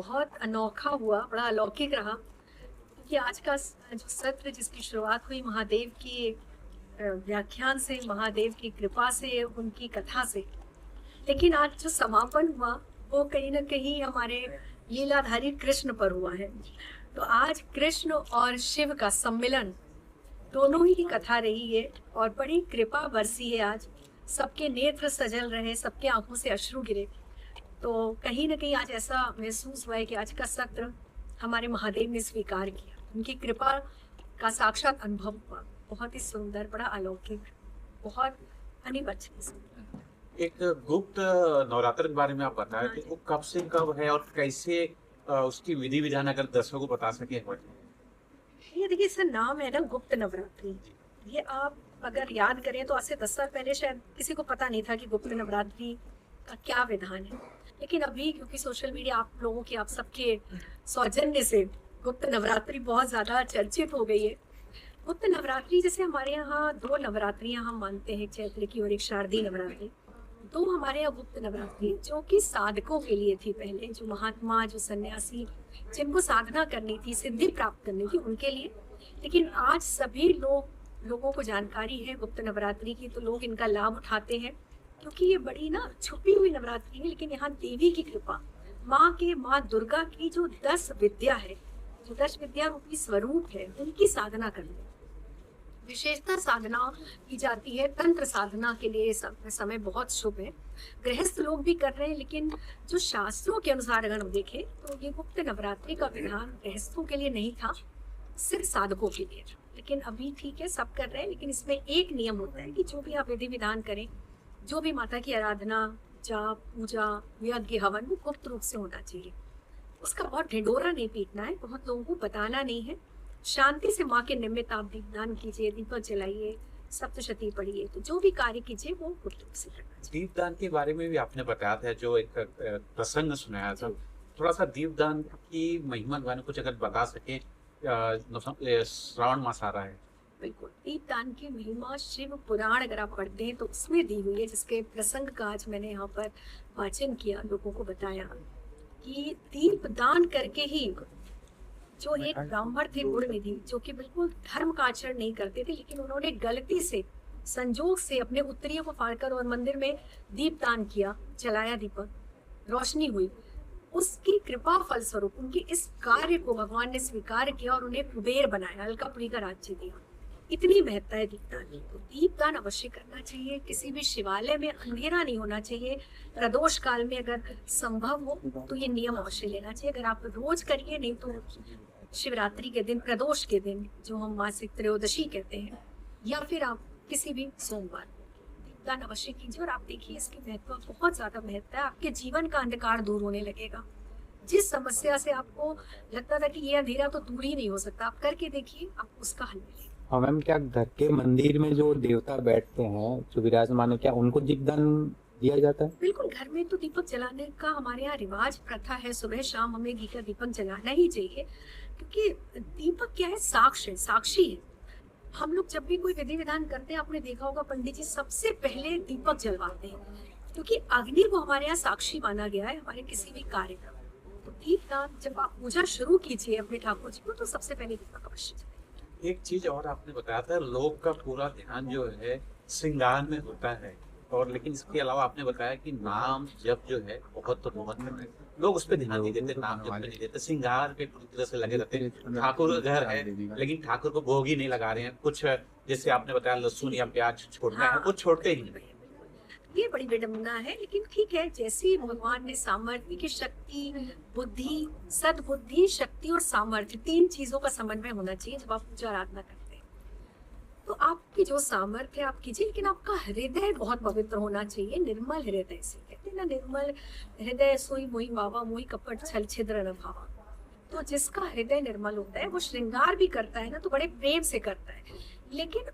बहुत अनोखा हुआ, बड़ा अलौकिक रहा क्योंकि आज का जो सत्र जिसकी शुरुआत हुई महादेव की व्याख्यान से, महादेव की कृपा से, उनकी कथा से। लेकिन आज जो समापन हुआ वो कहीं न कहीं हमारे लीलाधारी कृष्ण पर हुआ है। तो आज कृष्ण और शिव का सम्मिलन दोनों ही की कथा रही है और बड़ी कृपा बरसी है आज। सबके नेत्र सजल रहे, सबके आँखों से अश्रु गिरे। तो कहीं न कहीं आज ऐसा महसूस हुआ है कि आज का सत्र हमारे महादेव ने स्वीकार किया। उनकी कृपा का साक्षात अनुभव हुआ। बहुत ही सुंदर, बड़ा अलौकिक, बहुत अनिवार्य सुंदर। एक गुप्त नवरात्र के बारे में आप बताएं हाँ कि जी। वो कब से कब है और कैसे उसकी विधि विधान अगर दर्शकों को बता सके ये देखिए, इसका नाम है ना गुप्त नवरात्रि। ये आप अगर याद करें तो आज से 10 साल पहले शायद किसी को पता नहीं था कि गुप्त नवरात्रि का क्या विधान है। लेकिन अभी क्योंकि सोशल मीडिया आप लोगों की, आप सबके सौजन्य से गुप्त नवरात्रि बहुत ज़्यादा चर्चित हो गई है। गुप्त नवरात्रि जैसे हमारे यहाँ 2 नवरात्रियाँ हम मानते हैं, चैत्र की और एक शारदीय नवरात्रि। 2 हमारे यहाँ गुप्त नवरात्रि जो कि साधकों के लिए थी पहले, जो महात्मा, जो सन्यासी, जिनको साधना करनी थी, सिद्धि प्राप्त करनी थी, उनके लिए। लेकिन आज सभी लोगों को जानकारी है गुप्त नवरात्रि की, तो लोग इनका लाभ उठाते हैं क्योंकि ये बड़ी ना छुपी हुई नवरात्रि है। लेकिन यहाँ देवी की कृपा, माँ दुर्गा की जो 10 विद्या है, जो 10 विद्या रूपी स्वरूप है, उनकी साधना करते हैं। विशेषता साधना की जाती है, तंत्र साधना के लिए समय बहुत शुभ है। गृहस्थ लोग भी कर रहे हैं, लेकिन जो शास्त्रों के अनुसार अगर हम देखें तो ये गुप्त नवरात्रि का विधान गृहस्थों के लिए नहीं था, सिर्फ साधकों के लिए। लेकिन अभी ठीक है, सब कर रहे हैं। लेकिन इसमें एक नियम होता है कि जो भी आप विधि विधान करें, जो भी माता की आराधना, जाप, पूजा, यज्ञ, हवन, वो गुप्त रूप से होना चाहिए। उसका बहुत ढिंढोरा नहीं पीटना है, बहुत लोगों को बताना नहीं है। शांति से माँ के निमित्त आप दीपदान कीजिए, दीपक जलाइए, सप्तशती पढ़िए, तो जो भी कार्य कीजिए वो गुप्त रूप से करना चाहिए। दीपदान के बारे में भी आपने बताया था, जो एक प्रसंग सुनाया था। थोड़ा सा दीपदान की महिमा के बारे में कुछ अगर बता सके। श्रावण मास आ रहा है। बिल्कुल, दीपदान की महिमा शिव पुराण अगर आप पढ़ते हैं तो उसमें दी हुई है, जिसके प्रसंग का आज मैंने यहाँ पर वाचन किया, लोगों को बताया कि दीपदान करके ही जो एक ब्राह्मण थे गुणनिधि, जो कि बिल्कुल धर्म का आचरण नहीं करते थे, लेकिन उन्होंने गलती से, संजोग से अपने उत्तरीय को फाड़कर और मंदिर में दीपदान किया, जलाया दीपक, रोशनी हुई। उसकी कृपा फलस्वरूप उनके इस कार्य को भगवान ने स्वीकार किया और उन्हें कुबेर बनाया, अलकापुरी का राज्य दिया। इतनी महत्ता है दीपदान की, तो दीपदान अवश्य करना चाहिए। किसी भी शिवालय में अंधेरा नहीं होना चाहिए। प्रदोष काल में अगर संभव हो तो ये नियम अवश्य लेना चाहिए। अगर आप रोज करिए, नहीं तो शिवरात्रि के दिन, प्रदोष के दिन, जो हम मासिक त्रयोदशी कहते हैं, या फिर आप किसी भी सोमवार दीपदान अवश्य कीजिए। और आप देखिए, इसकी महत्व बहुत ज्यादा महत्व है। आपके जीवन का अंधकार दूर होने लगेगा। जिस समस्या से आपको लगता था कि ये अंधेरा तो दूर ही नहीं हो सकता, आप करके देखिए, आपको उसका हल मिलेगा। और मैम, क्या घर के मंदिर में जो देवता बैठते हैं, जो विराजमान है, क्या उनको दीपदान दिया जाता है? बिल्कुल, घर में तो दीपक जलाने का हमारे यहाँ रिवाज, प्रथा है। सुबह शाम हमें घी का दीपक जलाना ही चाहिए, क्योंकि दीपक क्या है, साक्ष्य, साक्षी है। हम लोग जब भी कोई विधि विधान करते हैं, आपने देखा होगा पंडित जी सबसे पहले दीपक जलवाते हैं, क्योंकि अग्नि को हमारे यहाँ साक्षी माना गया है हमारे किसी भी कार्य का। तो दीपदान, जब आप पूजा शुरू कीजिए अपने ठाकुर जी को, तो सबसे पहले दीपक अवश्य जलाइए। एक चीज और आपने बताया था, लोग का पूरा ध्यान जो है श्रृंगार में होता है, और लेकिन इसके अलावा आपने बताया कि नाम जप जो है बहुत तो महत्व है। लोग उस पर ध्यान नहीं देते, नाम जप पे नहीं देते, श्रृंगार पे पूरी तरह से लगे रहते हैं। ठाकुर घर है, लेकिन ठाकुर को भोग ही नहीं लगा रहे हैं। कुछ जैसे आपने बताया लहसुन या प्याज छोड़ना है, वो छोड़ते ही नहीं। ये बड़ी विडंबना है, लेकिन ठीक है। जैसी भगवान ने सामर्थ्य की शक्ति, बुद्धि, सद्बुद्धि, शक्ति और सामर्थ्य, 3 चीजों का समन्वय होना चाहिए जब आप पूजा आराधना करते हैं। तो आपकी जो सामर्थ्य आप कीजिए, लेकिन आपका हृदय बहुत पवित्र होना चाहिए, निर्मल हृदय से कहते हैं ना, निर्मल हृदय सोई मोहि बाबा, मोहि कपट छल छिद्र न भावा। तो जिसका हृदय निर्मल होता है वो श्रृंगार भी करता है ना, तो बड़े प्रेम से करता है। लेकिन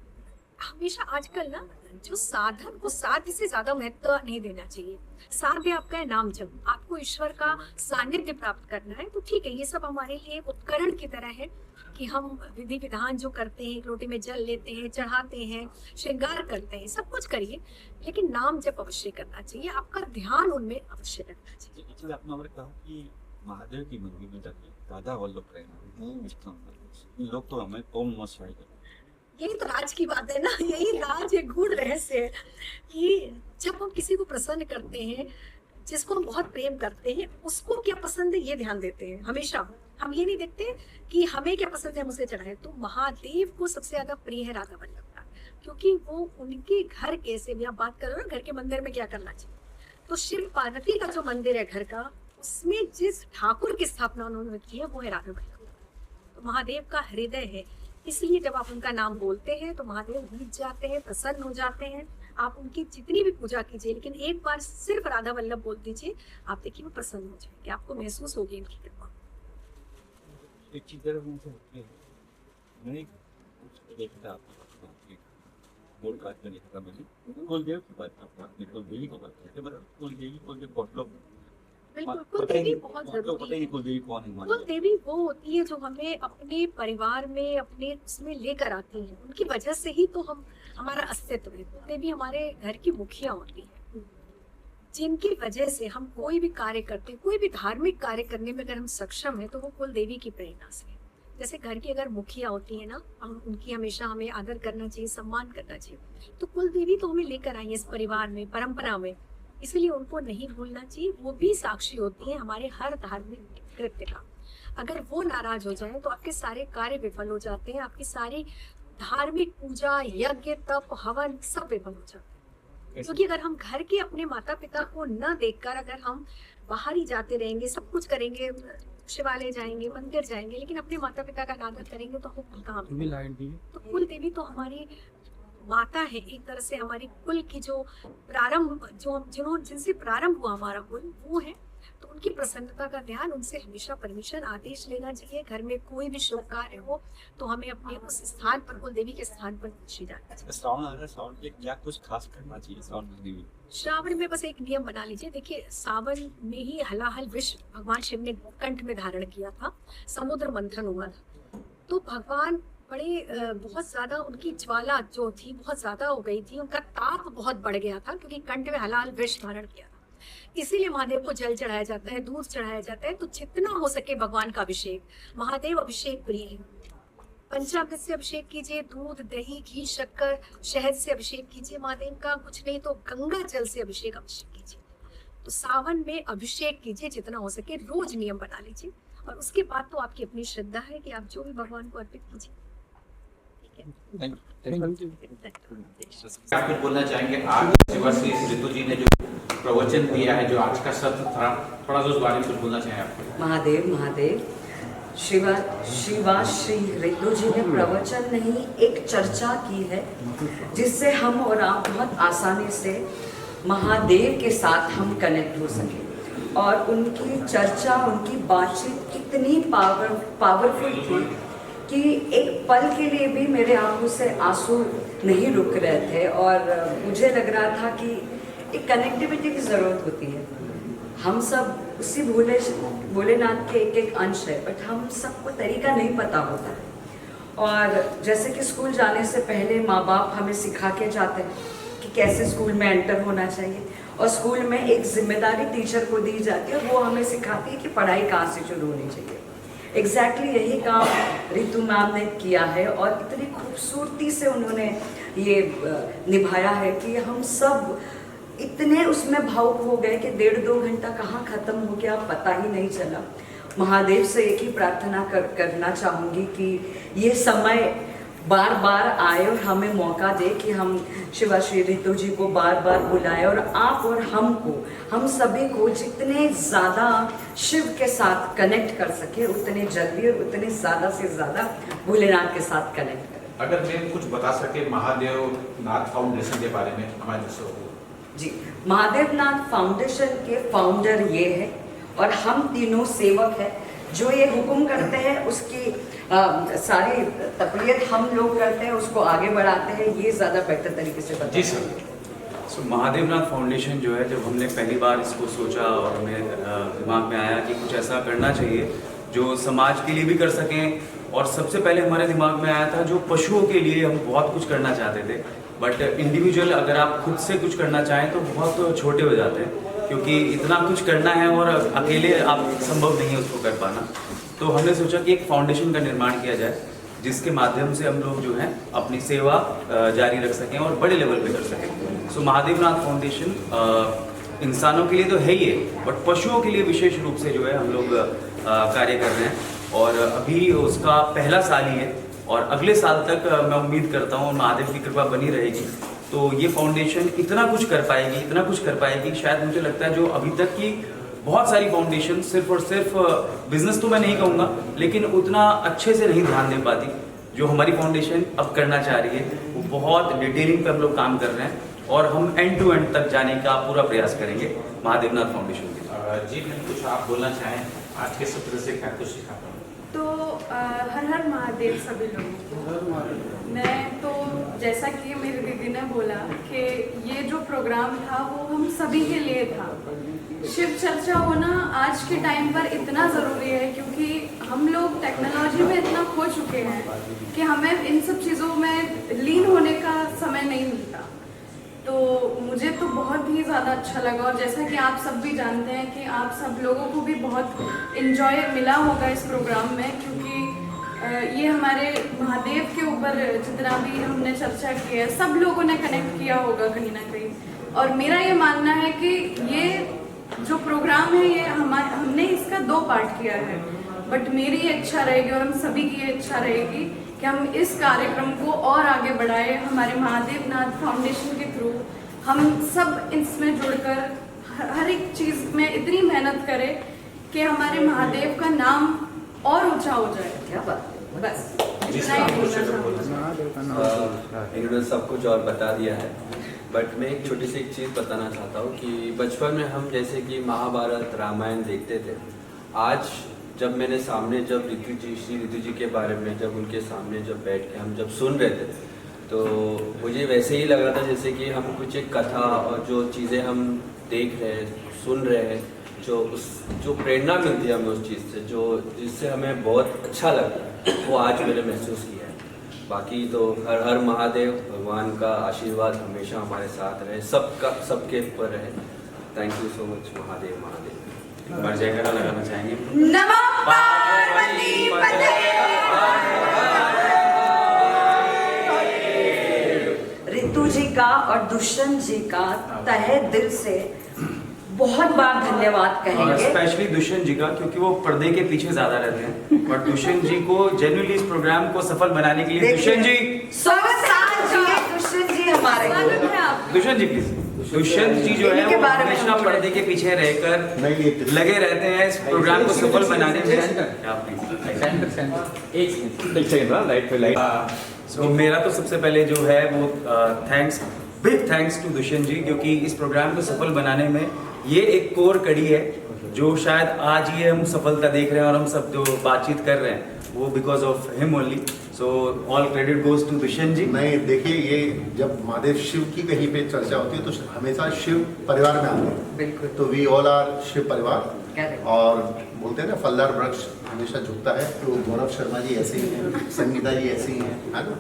हमेशा आजकल ना, जो साधन को साध्य से ज्यादा महत्व नहीं देना चाहिए। साध्य आपका है नाम जप, आपको ईश्वर का सानिध्य प्राप्त करना है, तो ठीक है, ये सब हमारे लिए उपकरण की तरह है कि हम विधि विधान जो करते हैं, एक लोटे में जल लेते हैं, चढ़ाते हैं, श्रृंगार करते हैं, सब कुछ करिए, लेकिन नाम जप अवश्य करना चाहिए। आपका ध्यान उनमें अवश्य रखना चाहिए। आपने कहा कि महादेव की मंदिर में जाके राधा वल्लभ प्रेम इन लोग तो हमें ओम नमः शिवाय कहते हैं। यही तो राज की बात है ना, यही राज है, गूढ़ रहस्य है। ये जब हम किसी को प्रसन्न करते हैं, जिसको हम बहुत प्रेम करते हैं, उसको क्या पसंद है ये ध्यान देते हैं हमेशा। हम ये नहीं देखते कि हमें क्या पसंद है हम उसे चढ़ाए। तो महादेव को सबसे ज्यादा प्रिय है राधा वल्लभ का, क्योंकि वो उनके घर कैसे भी आप बात करो ना, घर के मंदिर में क्या करना चाहिए, तो शिव पार्वती का जो मंदिर है घर का, उसमें जिस ठाकुर की स्थापना उन्होंने की है वो है राधा वल्लभ। तो महादेव का हृदय है, इसलिए जब आप उनका नाम बोलते हैं तो महादेव जीत जाते हैं, प्रसन्न हो जाते हैं। आप उनकी जितनी भी पूजा कीजिए, लेकिन एक बार सिर्फ राधा वल्लभ बोल दीजिए, आप देखिए वो प्रसन्न हो जाएंगे, आपको महसूस होगी इनकी कृपा। एक चीज जरा मुझे होती है, मैं कुछ देखता आपकी बोल काट कर देखा मैंने कुलदेव की बात आपने कुलदेवी की बात करते बट कुलदेवी कुलदेव बहुत लोग बिल्कुल, कुलदेवी बहुत पता ही जरूरी नहीं है। कुलदेवी कौन है हमारे कुलदेवी वो होती है जो हमें अपने परिवार में, अपने उसमें लेकर आती है। उनकी वजह से ही तो हम, हमारा अस्तित्व है। कुलदेवी हमारे घर की मुखिया होती है, जिनकी वजह से हम कोई भी कार्य करते हैं, कोई भी धार्मिक कार्य करने में अगर हम सक्षम है तो वो कुलदेवी की प्रेरणा से है। जैसे घर की अगर मुखिया होती है ना, हम उनकी हमेशा हमें आदर करना चाहिए, सम्मान करना चाहिए। तो कुलदेवी तो हमें लेकर आई है इस परिवार में, परंपरा में, इसलिए उनको नहीं भूलना चाहिए। वो भी साक्षी होती है हमारे हर धार्मिक कृत्य का। अगर वो नाराज हो जाए तो आपके सारे कार्य विफल हो जाते हैं, आपकी सारी धार्मिक पूजा, यज्ञ, तप, हवन सब विफल हो जाते हैं। क्योंकि अगर हम घर के अपने माता पिता को न देखकर अगर हम बाहर ही जाते रहेंगे, सब कुछ करेंगे, शिवालय जाएंगे, मंदिर जाएंगे, लेकिन अपने माता पिता का आदर करेंगे तो हम कहाँ मिलेंगे? तो कुल देवी तो हमारी माता है, एक तरह से हमारी कुल की जो प्रारंभ, जो जिनसे प्रारंभ हुआ हमारा कुल, वो है। तो उनकी प्रसन्नता का ध्यान, उनसे हमेशा परमिशन, आदेश लेना चाहिए। घर में कोई भी शुभ कार्य हो तो हमें अपने उस स्थान पर, कुल देवी के स्थान पर पहुंचे जाना चाहिए। श्रावण आ रहा है, श्रावण के क्या कुछ खास करना चाहिए श्रावण महीने में? श्रावण में बस एक नियम बना लीजिए। देखिए, सावन में ही हलाहल विष भगवान शिव ने कंठ में धारण किया था, समुद्र मंथन हुआ था। तो भगवान बड़े बहुत ज्यादा, उनकी ज्वाला जो थी बहुत ज्यादा हो गई थी, उनका ताप बहुत बढ़ गया था, क्योंकि कंठ में हलाहल विष धारण किया था। इसीलिए महादेव को जल चढ़ाया जाता है, दूध चढ़ाया जाता है। तो जितना हो सके भगवान का अभिषेक, महादेव अभिषेक प्रिय है। पंचामृत से अभिषेक कीजिए, दूध, दही, घी, शक्कर, शहद से अभिषेक कीजिए महादेव का। कुछ नहीं तो गंगा जल से अभिषेक कीजिए। तो सावन में अभिषेक कीजिए जितना हो सके, रोज नियम बना लीजिए। और उसके बाद तो आपकी अपनी श्रद्धा है कि आप जो भी भगवान को अर्पित कीजिए। आप कुछ बोलना चाहेंगे? आज शिवाश्री ऋतु जी ने जो प्रवचन दिया है, जो आज का सत्र था, थोड़ा सा उस बारे में कुछ बोलना चाहें आप? महादेव महादेव शिवाश्री ऋतु जी ने प्रवचन नहीं, एक चर्चा की है, जिससे हम और आप बहुत आसानी से महादेव के साथ हम कनेक्ट हो सके। और उनकी चर्चा, उनकी बातचीत इतनी पावरफुल थी कि एक पल के लिए भी मेरे आंखों से आंसू नहीं रुक रहे थे। और मुझे लग रहा था कि एक कनेक्टिविटी की ज़रूरत होती है। हम सब उसी भोलेनाथ के एक एक अंश है, बट हम सबको तरीका नहीं पता होता है। और जैसे कि स्कूल जाने से पहले माँ बाप हमें सिखा के जाते हैं कि कैसे स्कूल में एंटर होना चाहिए, और स्कूल में एक जिम्मेदारी टीचर को दी जाती है, वो हमें सिखाती है कि पढ़ाई कहाँ से शुरू होनी चाहिए। एग्जैक्टली यही काम ऋतु मैम ने किया है, और इतनी खूबसूरती से उन्होंने ये निभाया है कि हम सब इतने उसमें भावुक हो गए कि 1.5-2 घंटा कहाँ ख़त्म हो गया पता ही नहीं चला। महादेव से एक ही प्रार्थना करना चाहूँगी कि ये समय बार बार आए और हमें मौका दे कि हम शिवाश्री ऋतु जी को बार बार बुलाएं, और आप और हम सभी को जितने ज़्यादा शिव के साथ कनेक्ट कर सके, उतने जल्दी और उतने ज़्यादा से ज़्यादा भोलेनाथ के साथ कनेक्ट करें। अगर मैं कुछ बता सके महादेव नाथ फाउंडेशन के बारे में हमारे दोस्तों को। जी, महादेव नाथ फाउंडेशन के फाउंडर ये है, और हम तीनों सेवक हैं। जो ये हुक्म करते हैं उसकी सारी तकलीफ हम लोग करते हैं, उसको आगे बढ़ाते हैं। ये ज़्यादा बेहतर तरीके से बताते हैं। जी सर। सो महादेवनाथ फाउंडेशन जो है, जब हमने पहली बार इसको सोचा और हमें दिमाग में आया कि कुछ ऐसा करना चाहिए जो समाज के लिए भी कर सकें, और सबसे पहले हमारे दिमाग में आया था जो पशुओं के लिए हम बहुत कुछ करना चाहते थे, बट इंडिविजुअल अगर आप खुद से कुछ करना चाहें तो बहुत छोटे हो जाते हैं। क्योंकि इतना कुछ करना है और अकेले आप संभव नहीं है उसको कर पाना। तो हमने सोचा कि एक फाउंडेशन का निर्माण किया जाए जिसके माध्यम से हम लोग जो है अपनी सेवा जारी रख सकें और बड़े लेवल पे कर सकें। सो महादेवनाथ फाउंडेशन इंसानों के लिए तो है ही है, बट पशुओं के लिए विशेष रूप से जो है हम लोग कार्य कर रहे हैं और अभी उसका पहला साल ही है और अगले साल तक मैं उम्मीद करता हूँ महादेव की कृपा बनी रहेगी तो ये फाउंडेशन इतना कुछ कर पाएगी शायद मुझे लगता है जो अभी तक की बहुत सारी फाउंडेशन सिर्फ और सिर्फ बिजनेस तो मैं नहीं कहूँगा लेकिन उतना अच्छे से नहीं ध्यान दे पाती। जो हमारी फाउंडेशन अब करना चाह रही है वो बहुत डिटेलिंग पे हम लोग काम कर रहे हैं और हम एंड टू एंड तक जाने का पूरा प्रयास करेंगे महादेवनाथ फाउंडेशन के। जी मैं कुछ आप बोलना चाहें आज के सत्र से क्या कुछ सीखा? तो हर हर महादेव सभी लोगों को। मैं तो जैसा कि मेरी दीदी ने बोला कि ये जो प्रोग्राम था वो हम सभी के लिए था। शिव चर्चा होना आज के टाइम पर इतना ज़रूरी है क्योंकि हम लोग टेक्नोलॉजी में इतना खो चुके हैं कि हमें इन सब चीज़ों में लीन होने का समय नहीं मिलता। तो मुझे तो बहुत ही ज़्यादा अच्छा लगा और जैसा कि आप सब भी जानते हैं कि आप सब लोगों को भी बहुत इन्जॉय मिला होगा इस प्रोग्राम में क्योंकि ये हमारे महादेव के ऊपर जितना भी हमने चर्चा की है सब लोगों ने कनेक्ट किया होगा कहीं ना कहीं। और मेरा ये मानना है कि ये जो प्रोग्राम है ये हमने इसका 2 पार्ट किया है, बट मेरी ये इच्छा रहेगी और हम सभी की ये इच्छा रहेगी कि हम इस कार्यक्रम को और आगे बढ़ाए। हमारे महादेवनाथ फाउंडेशन के थ्रू हम सब इसमें जुड़कर हर एक चीज़ में इतनी मेहनत करें कि हमारे महादेव का नाम और ऊंचा हो जाए। क्या बात है। बस इतना ही बोलना चाहूँगी। इन्होंने सब कुछ और बता दिया है बट मैं एक छोटी सी एक चीज़ बताना चाहता हूँ कि बचपन में हम जैसे कि महाभारत रामायण देखते थे। आज जब मैंने सामने जब श्री ऋतु जी के बारे में जब उनके सामने जब बैठ के हम जब सुन रहे थे तो मुझे वैसे ही लग रहा था जैसे कि हम कुछ एक कथा और जो चीज़ें हम देख रहे हैं सुन रहे हैं जो प्रेरणा मिलती है हमें उस चीज़ से जो जिससे हमें बहुत अच्छा लगता है वो आज मैंने महसूस किया है। बाकी तो हर हर महादेव भगवान का आशीर्वाद हमेशा हमारे साथ रहे सबके ऊपर रहे। Thank you so much Mahadev. एक बार जयकारा लगाना चाहेंगे। नमः पार्वती पते। रितु जी का और दुष्यंत जी का तहे दिल से बहुत बार धन्यवाद कहेंगे। स्पेशली दुष्यंत जी का क्योंकि वो पर्दे के पीछे ज्यादा रहते हैं बट दुष्यंत जी को जेन्युइनली इस प्रोग्राम को सफल बनाने के लिए दुष्यंत जी 100 साल जिए दुष्यंत जी हमारे। दुष्यंत जी प्लीज। दुष्यंत जी जो है वो हमेशा पर्दे के पीछे रहकर लगे रहते हैं इस प्रोग्राम को सफल बनाने में। तो मेरा तो सबसे पहले जो है वो बिग थैंक्स टू दुष्यंत जी क्योंकि इस प्रोग्राम को सफल बनाने में ये एक कोर कड़ी है जो शायद आज ये हम सफलता देख रहे हैं और हम सब जो बातचीत कर रहे हैं वो because of him only. So all credit goes to Dushyant ji. नहीं देखिए ये जब महादेव शिव की कहीं पे चर्चा होती है तो हमेशा शिव परिवार में आते हैं। बिल्कुल। तो वी ऑल आर शिव परिवार और बोलते हैं ना फलदार वृक्ष हमेशा झुकता है। तो गौरव शर्मा जी ऐसे ही हैं, संगीता जी ऐसे ही हैं, है ना।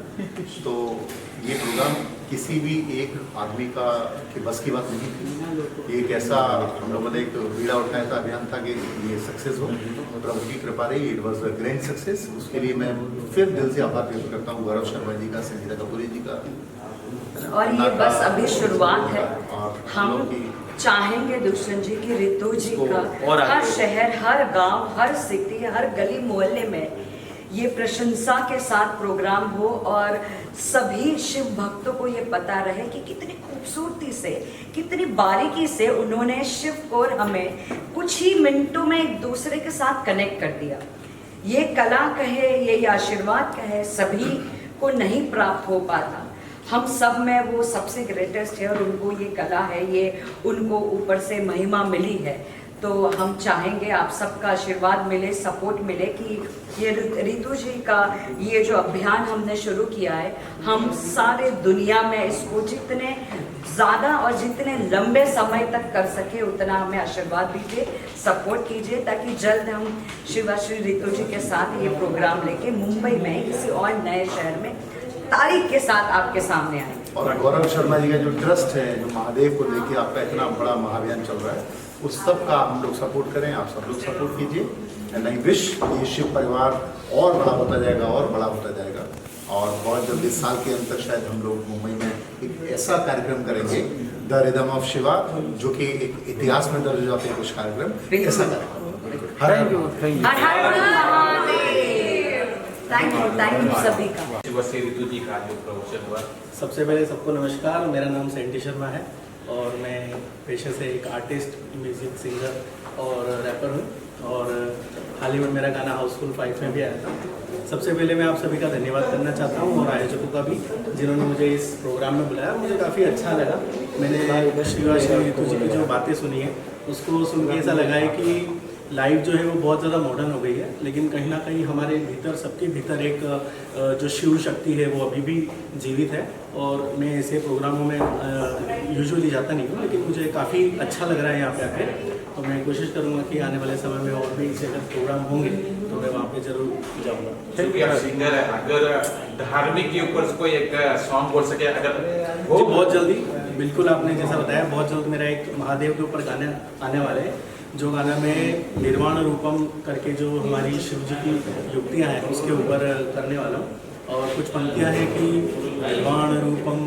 तो ये प्रोग्राम किसी भी एक आदमी का कि बस की बात नहीं थी। एक ऐसा हम लोगों ने एक बीड़ा उठाया था अभियान था कि ये सक्सेस हो। प्रभु की कृपा रही, it was a grand success. उसके लिए मैं फिर दिल से आभार व्यक्त करता हूँ गौरव शर्मा जी का, संगीता कपूरी जी का। और ये बस अभी शुरुआत है। हम चाहेंगे दुष्यंत जी की ऋतु जी का हर शहर हर गांव हर सिटी हर गली मोहल्ले में ये प्रशंसा के साथ प्रोग्राम हो और सभी शिव भक्तों को ये पता रहे कि कितनी खूबसूरती से कितनी बारीकी से उन्होंने शिव को हमें कुछ ही मिनटों में एक दूसरे के साथ कनेक्ट कर दिया। ये कला कहे ये आशीर्वाद कहे सभी को नहीं प्राप्त हो पाता। हम सब में वो सबसे ग्रेटेस्ट है और उनको ये कला है, ये उनको ऊपर से महिमा मिली है। तो हम चाहेंगे आप सबका आशीर्वाद मिले, सपोर्ट मिले कि ये ऋतु जी का ये जो अभियान हमने शुरू किया है हम सारे दुनिया में इसको जितने ज़्यादा और जितने लंबे समय तक कर सके उतना हमें आशीर्वाद दीजिए, सपोर्ट कीजिए ताकि जल्द हम शिवाश्री ऋतु जी के साथ ये प्रोग्राम लेके मुंबई में किसी और नए शहर में तारीख के साथ आपके सामने आएंगे। और गौरव शर्मा जी का जो ट्रस्ट है, जो महादेव को लेके आपका इतना बड़ा महाअभियान चल रहा है, उस सब का हम लोग सपोर्ट करें, आप सब लोग सपोर्ट कीजिए। एंड आई विश ये शिव परिवार और बड़ा होता जाएगा और बड़ा होता जाएगा। और बहुत जल्दी साल के अंत तक शायद हम लोग मुंबई में एक ऐसा कार्यक्रम करेंगे, द रिदम ऑफ शिवा, जो कि एक इतिहास में दर्ज हो जाते हैं कुछ कार्यक्रम, ऐसा कार्यक्रम। हर हर महादेव। थैंक यू सभी का। शिवश्री ऋतु जी का जो प्रवचन हुआ, सबसे पहले सबको नमस्कार। मेरा नाम सैंटी शर्मा है और मैं पेशे से एक आर्टिस्ट, म्यूजिक सिंगर और रैपर हूँ। और हाल ही में मेरा गाना हाउसफुल 5 में भी आया था। सबसे पहले मैं आप सभी का धन्यवाद करना चाहता हूँ और आयोजकों का भी, जिन्होंने मुझे इस प्रोग्राम में बुलाया। मुझे काफ़ी अच्छा लगा। मैंने शिवाश्री ऋतु जी की जो बातें सुनी है, उसको सुन के ऐसा लगा है कि लाइफ जो है वो बहुत ज़्यादा मॉडर्न हो गई है, लेकिन कहीं ना कहीं हमारे भीतर, सबके भीतर एक जो शिव शक्ति है वो अभी भी जीवित है। और मैं ऐसे प्रोग्रामों में यूजुअली जाता नहीं हूँ, लेकिन मुझे काफ़ी अच्छा लग रहा है यहाँ पे आके। तो मैं कोशिश करूँगा कि आने वाले समय में और भी ऐसे अगर प्रोग्राम होंगे तो मैं वहाँ पे जरूर जाऊँगा। क्योंकि आप सिंगर है, अगर धार्मिक के ऊपर कोई एक सॉन्ग बोल सके अगर वो बहुत जल्दी, बिल्कुल आपने जैसा बताया, बहुत जल्द मेरा एक महादेव के ऊपर गाने आने वाले हैं। जो गाना मैं निर्वाण रूपम करके जो हमारी शिव जी की युक्तियाँ हैं उसके ऊपर करने वाला हूँ। और कुछ पंक्तियाँ हैं कि निर्वाण रूपम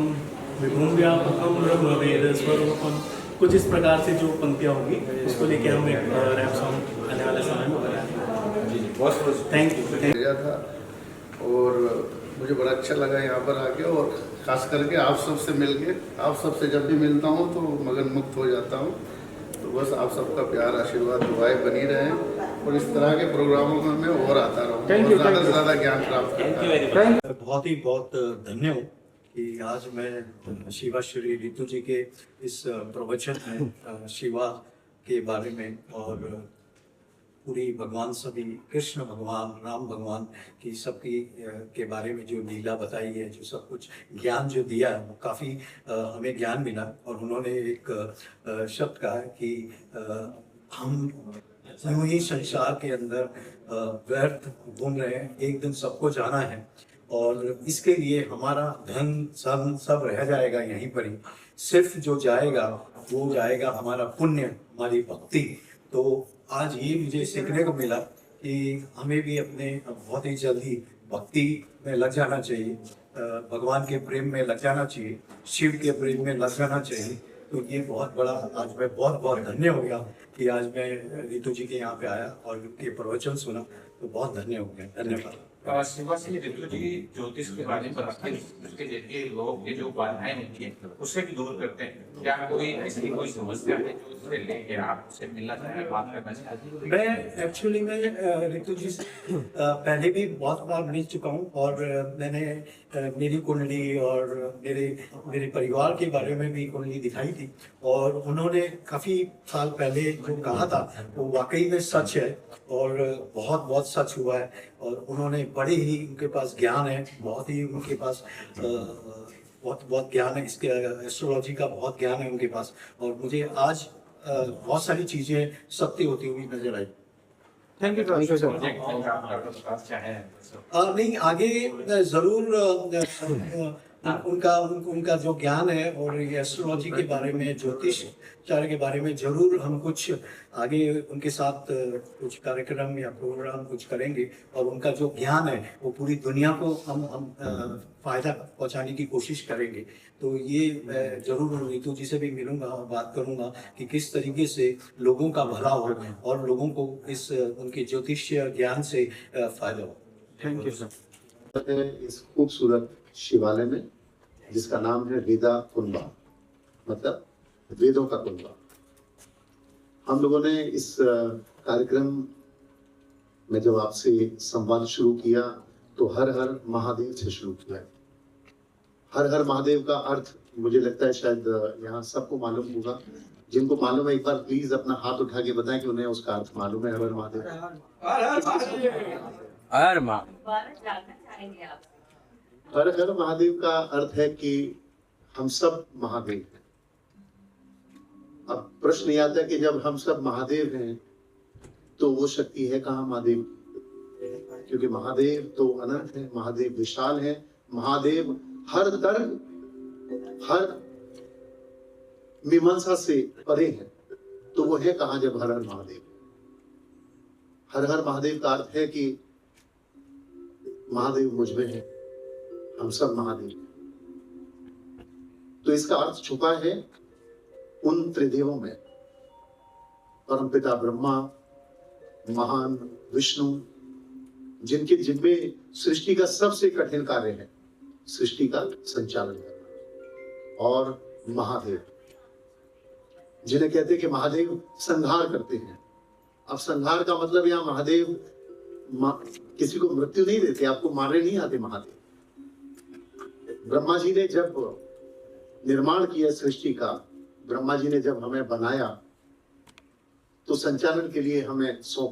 विभुम व्यापकम ब्रह्म वेद स्वरूपम, कुछ इस प्रकार से जो पंक्तियाँ होंगी उसको लेके हम एक रैप सॉन्ग आने वाले समय में बनाएंगे। बहुत थैंक यू था और मुझे बड़ा अच्छा लगा यहाँ पर आके, और खास करके आप सबसे मिल के, आप सबसे जब भी मिलता हूँ तो मगन मुक्त हो जाता हूँ। तो बस आप सबका प्यार, आशीर्वाद, दुआएं बनी रहें और इस तरह के प्रोग्रामों में मैं और आता रहूँ और ज़्यादा से ज़्यादा ज्ञान प्राप्त करता हूँ। बहुत धन्य हूँ कि आज मैं शिवाश्री ऋतु जी के इस प्रवचन में शिवा के बारे में और पूरी भगवान, सभी कृष्ण भगवान, राम भगवान की सबकी के बारे में जो लीला बताई है, जो सब कुछ ज्ञान जो दिया है, वो काफ़ी हमें ज्ञान मिला। और उन्होंने एक शब्द कहा है कि हम यूं ही संसार के अंदर व्यर्थ घूम रहे हैं, एक दिन सबको जाना है और इसके लिए हमारा धन सन सब रह जाएगा यहीं पर ही। सिर्फ जो जाएगा वो जाएगा हमारा पुण्य, हमारी भक्ति। तो आज ये मुझे सीखने को मिला कि हमें भी अपने बहुत ही जल्दी भक्ति में लग जाना चाहिए, भगवान के प्रेम में लग जाना चाहिए, शिव के प्रेम में लग जाना चाहिए। तो ये बहुत बड़ा, आज मैं बहुत बहुत धन्य हो गया कि आज मैं ऋतु जी के यहाँ पे आया और उनके प्रवचन सुना, तो बहुत धन्य हो गया। धन्यवाद। शिवाश्री ऋतु जी ज्योतिष के बारे में बताते हैं, उसके जरिए लोग के जो बाधाएं होती है उससे भी दूर करते हैं। क्या कोई ऐसी कोई समस्या है जो उससे लेके आप उससे मिलना चाहें, बात करना चाहते? मैं एक्चुअली मैं ऋतु जी से पहले भी बहुत बार मिल चुका हूँ और मैंने मेरी कुंडली और मेरे परिवार के बारे में भी कुंडली दिखाई थी। और उन्होंने काफ़ी साल पहले जो कहा था वो वाकई में सच है और बहुत बहुत सच हुआ है। और उन्होंने बड़े ही, उनके पास ज्ञान है, बहुत ही उनके पास बहुत ज्ञान है, इसके एस्ट्रोलॉजी का बहुत ज्ञान है उनके पास। और मुझे आज बहुत सारी चीज़ें सत्य होती हुई नजर आई। Thank you sir. नहीं, आगे जरूर उनका जो ज्ञान है और ये एस्ट्रोलॉजी के बारे में, ज्योतिष चार के बारे में जरूर हम कुछ आगे उनके साथ कुछ कार्यक्रम या प्रोग्राम कुछ करेंगे। और उनका जो ज्ञान है वो पूरी दुनिया को हम फायदा पहुंचाने की कोशिश करेंगे। तो ये मैं जरूर ऋतु जी से भी मिलूंगा और बात करूंगा कि किस तरीके से लोगों का भला हो और लोगों को इस उनके ज्योतिषीय ज्ञान से फायदा हो। Thank you sir. इस खूबसूरत शिवालय में जिसका नाम है वेदा कुंभा, मतलब वेदों का कुंभा। हम लोगों ने इस कार्यक्रम में जब आपसे संवाद शुरू किया तो हर हर महादेव से शुरू किया। हर हर महादेव का अर्थ मुझे लगता है शायद यहाँ सबको मालूम होगा। जिनको मालूम है एक बार प्लीज अपना हाथ उठा के बताएं कि उन्हें उसका अर्थ मालूम है। हर हर महादेव, हर हर महादेव का अर्थ है कि हम सब महादेव हैं। अब प्रश्न ये आता है कि जब हम सब महादेव हैं तो वो शक्ति है कहाँ महादेव? क्योंकि महादेव तो अनंत है, महादेव विशाल है, महादेव हर तरफ हर मीमांसा से परे है, तो वो है कहां जब हर हर महादेव। हर हर महादेव का अर्थ है कि महादेव मुझ में है, हम सब महादेव हैं। तो इसका अर्थ छुपा है उन त्रिदेवों में, परमपिता ब्रह्मा, महान विष्णु, जिनके जिम्मे सृष्टि का सबसे कठिन कार्य है, सृष्टि का संचालन करना, और महादेव, जिन्हें कहते हैं कि महादेव संहार करते हैं। अब संहार का मतलब यहाँ महादेव किसी को मृत्यु नहीं देते, आपको मारने नहीं आते महादेव। ब्रह्मा जी ने जब निर्माण किया सृष्टि का, ब्रह्मा जी ने जब हमें बनाया तो संचालन के लिए हमें सौंप